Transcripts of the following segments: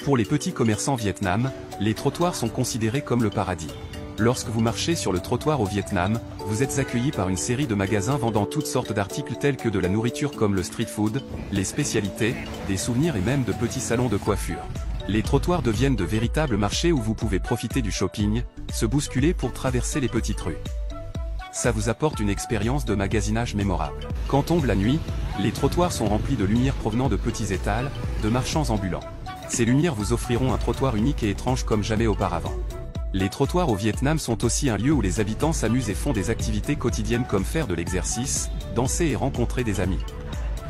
Pour les petits commerçants Vietnam, les trottoirs sont considérés comme le paradis. Lorsque vous marchez sur le trottoir au Vietnam, vous êtes accueilli par une série de magasins vendant toutes sortes d'articles tels que de la nourriture comme le street food, les spécialités, des souvenirs et même de petits salons de coiffure. Les trottoirs deviennent de véritables marchés où vous pouvez profiter du shopping, se bousculer pour traverser les petites rues. Ça vous apporte une expérience de magasinage mémorable. Quand tombe la nuit, les trottoirs sont remplis de lumières provenant de petits étals, de marchands ambulants. Ces lumières vous offriront un trottoir unique et étrange comme jamais auparavant. Les trottoirs au Vietnam sont aussi un lieu où les habitants s'amusent et font des activités quotidiennes comme faire de l'exercice, danser et rencontrer des amis.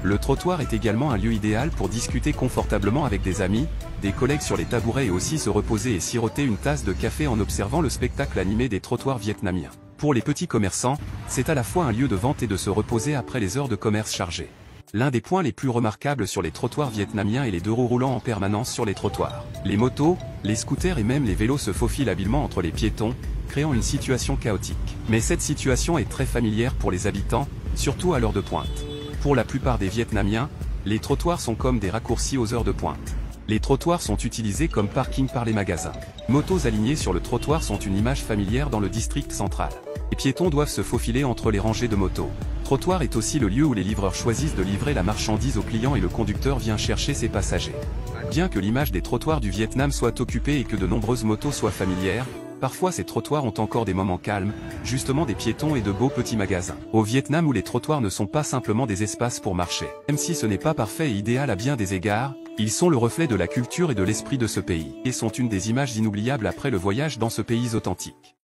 Le trottoir est également un lieu idéal pour discuter confortablement avec des amis, des collègues sur les tabourets et aussi se reposer et siroter une tasse de café en observant le spectacle animé des trottoirs vietnamiens. Pour les petits commerçants, c'est à la fois un lieu de vente et de se reposer après les heures de commerce chargées. L'un des points les plus remarquables sur les trottoirs vietnamiens est les 2 roues roulant en permanence sur les trottoirs. Les motos, les scooters et même les vélos se faufilent habilement entre les piétons, créant une situation chaotique. Mais cette situation est très familière pour les habitants, surtout à l'heure de pointe. Pour la plupart des Vietnamiens, les trottoirs sont comme des raccourcis aux heures de pointe. Les trottoirs sont utilisés comme parking par les magasins. Motos alignées sur le trottoir sont une image familière dans le district central. Les piétons doivent se faufiler entre les rangées de motos. Trottoir est aussi le lieu où les livreurs choisissent de livrer la marchandise aux clients et le conducteur vient chercher ses passagers. Bien que l'image des trottoirs du Vietnam soit occupée et que de nombreuses motos soient familières, parfois ces trottoirs ont encore des moments calmes, justement des piétons et de beaux petits magasins. Au Vietnam où les trottoirs ne sont pas simplement des espaces pour marcher. Même si ce n'est pas parfait et idéal à bien des égards, ils sont le reflet de la culture et de l'esprit de ce pays, et sont une des images inoubliables après le voyage dans ce pays authentique.